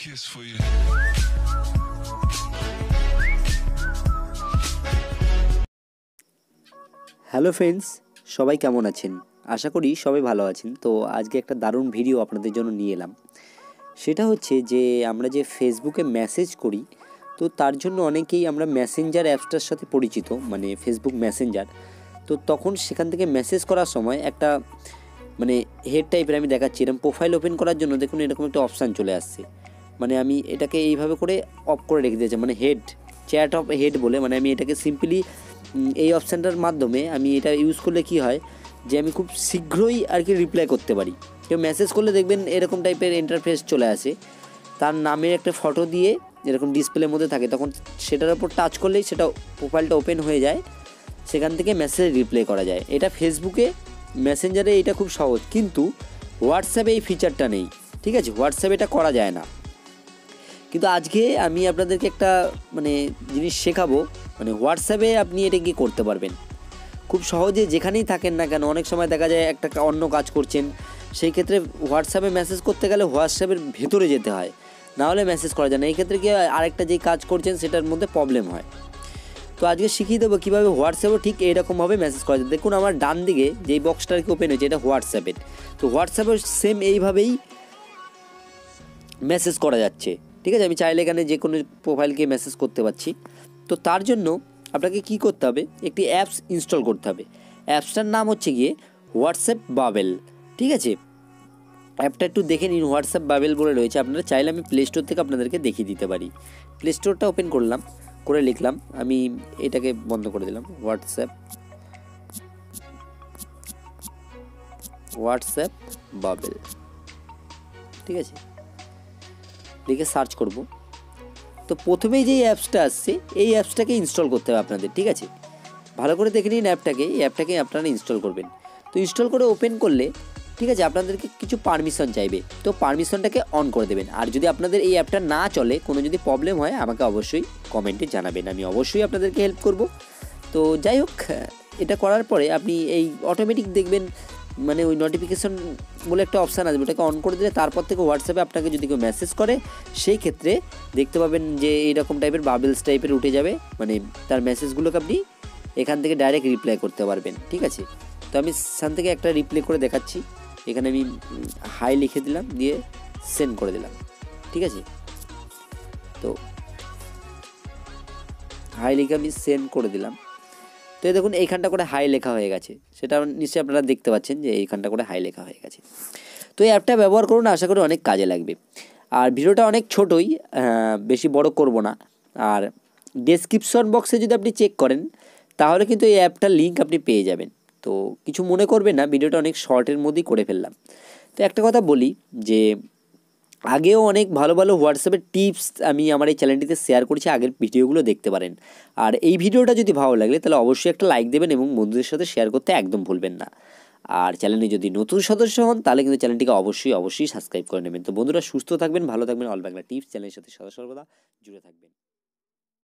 kiss for you. Hello friends, সবাই কেমন আছেন? আশা করি সবাই ভালো আছেন। তো আজকে একটা দারুণ ভিডিও আপনাদের জন্য নিয়ে এলাম। সেটা হচ্ছে যে আমরা যে ফেসবুকে মেসেজ করি, তো তার জন্য অনেকেই আমরা মেসেঞ্জার অ্যাপসটার সাথে পরিচিত, মানে ফেসবুক মেসেঞ্জার। তো তখন সেখান থেকে মেসেজ করার সময় একটা মানে হেড টাইপের আমি দেখাচ্ছি, এরকম প্রোফাইল ওপেন করার জন্য দেখুন এরকম একটা অপশান চলে আসছে। মানে আমি এটাকে এইভাবে করে অফ করে রেখে দিয়েছি, মানে হেড চ্যাট অফ হেড বলে। মানে আমি এটাকে সিম্পলি এই অপশানটার মাধ্যমে আমি এটা ইউজ করলে কি হয় যে আমি খুব শীঘ্রই আর কি রিপ্লাই করতে পারি। কেউ মেসেজ করলে দেখবেন এরকম টাইপের ইন্টারফেস চলে আসে, তার নামের একটা ফটো দিয়ে এরকম ডিসপ্লের মধ্যে থাকে, তখন সেটার উপর টাচ করলেই সেটা প্রোফাইলটা ওপেন হয়ে যায়, সেখান থেকে মেসেজ রিপ্লাই করা যায়। এটা ফেসবুকে মেসেঞ্জারে এটা খুব সহজ, কিন্তু হোয়াটসঅ্যাপে এই ফিচারটা নেই। ঠিক আছে, হোয়াটসঅ্যাপে এটা করা যায় না। কিন্তু আজকে আমি আপনাদেরকে একটা মানে জিনিস শেখাবো, মানে হোয়াটসঅ্যাপে আপনি এটা কি করতে পারবেন খুব সহজে, যেখানেই থাকেন না কেন। অনেক সময় দেখা যায় একটা অন্য কাজ করছেন, সেই ক্ষেত্রে হোয়াটসঅ্যাপে মেসেজ করতে গেলে হোয়াটসঅ্যাপের ভেতরে যেতে হয়, না হলে মেসেজ করা যায় না। এই ক্ষেত্রে কি হয়, আরেকটা যেই কাজ করছেন সেটার মধ্যে প্রবলেম হয়। তো আজকে শিখিয়ে দেবো কীভাবে হোয়াটসঅ্যাপও ঠিক এইরকমভাবে মেসেজ করা যায়। দেখুন আমার ডান দিকে যেই বক্সটা আর কি ওপেন হয়েছে, এটা হোয়াটসঅ্যাপের। তো হোয়াটসঅ্যাপের সেম এইভাবেই মেসেজ করা যাচ্ছে। ঠিক আছে, আমি চাইলে এখানে যে কোনো প্রোফাইলকে মেসেজ করতে পারছি। তো তার জন্য আপনাকে কি করতে হবে, একটি অ্যাপস ইনস্টল করতে হবে। অ্যাপসটার নাম হচ্ছে গিয়ে হোয়াটসঅ্যাপ বাবেল। ঠিক আছে, অ্যাপটা একটু দেখে নিন, হোয়াটসঅ্যাপ বাবেল বলে রয়েছে। আপনারা চাইলে আমি প্লে স্টোর থেকে আপনাদেরকে দেখিয়ে দিতে পারি। প্লে স্টোরটা ওপেন করলাম, করে লিখলাম, আমি এটাকে বন্ধ করে দিলাম, হোয়াটসঅ্যাপ বাবেল। ঠিক আছে, লিখে সার্চ করব। তো প্রথমেই যেই অ্যাপসটা আসছে এই অ্যাপসটাকে ইনস্টল করতে হবে আপনাদের। ঠিক আছে, ভালো করে দেখে নিন অ্যাপটাকে, এই অ্যাপটাকে আপনারা ইনস্টল করবেন। তো ইনস্টল করে ওপেন করলে ঠিক আছে, আপনাদেরকে কিছু পারমিশন চাইবে, তো পারমিশনটাকে অন করে দেবেন। আর যদি আপনাদের এই অ্যাপটা না চলে, কোনো যদি প্রবলেম হয়, আমাকে অবশ্যই কমেন্টে জানাবেন, আমি অবশ্যই আপনাদেরকে হেল্প করব। তো যাই হোক, এটা করার পরে আপনি এই অটোমেটিক দেখবেন মানে ওই নোটিফিকেশন বলে একটা অপশান আসবে, ওটাকে অন করে দিলে তারপর থেকে হোয়াটসঅ্যাপে আপনাকে যদি কেউ মেসেজ করে, সেই ক্ষেত্রে দেখতে পাবেন যে এইরকম টাইপের বাবেলস টাইপের উঠে যাবে, মানে তার মেসেজগুলোকে আপনি এখান থেকে ডাইরেক্ট রিপ্লাই করতে পারবেন। ঠিক আছে, তো আমি সেখান থেকে একটা রিপ্লাই করে দেখাচ্ছি। এখানে আমি হাই লিখে দিলাম, দিয়ে সেন্ড করে দিলাম। ঠিক আছে, তো হাই লিখে আমি সেন্ড করে দিলাম। তো দেখুন এইখানটা করে হাই লেখা হয়ে গেছে, সেটা নিশ্চয়ই আপনারা দেখতে পাচ্ছেন যে এইখানটা করে হাই লেখা হয়ে গেছে। তো এই অ্যাপটা ব্যবহার করুন, আশা করি অনেক কাজে লাগবে। আর ভিডিওটা অনেক ছোটোই, বেশি বড় করব না। আর ডেসক্রিপশন বক্সে যদি আপনি চেক করেন, তাহলে কিন্তু এই অ্যাপটার লিঙ্ক আপনি পেয়ে যাবেন। তো কিছু মনে করবেন না, ভিডিওটা অনেক শর্টের মধ্যেই করে ফেললাম। তো একটা কথা বলি যে আগেও অনেক ভালো ভালো হোয়াটসঅ্যাপের টিপস আমি আমার এই চ্যানেলটিতে শেয়ার করেছি, আগের ভিডিওগুলো দেখতে পারেন। আর এই ভিডিওটা যদি ভালো লাগলে তাহলে অবশ্যই একটা লাইক দেবেন এবং বন্ধুদের সাথে শেয়ার করতে একদম ভুলবেন না। আর চ্যানেলে যদি নতুন সদস্য হন, তাহলে কিন্তু চ্যানেলটিকে অবশ্যই সাবস্ক্রাইব করে নেবেন। তো বন্ধুরা, সুস্থ থাকবেন, ভালো থাকবেন, অল বাংলা টিপস চ্যানেলের সাথে সদা সর্বদা জুড়ে থাকবেন।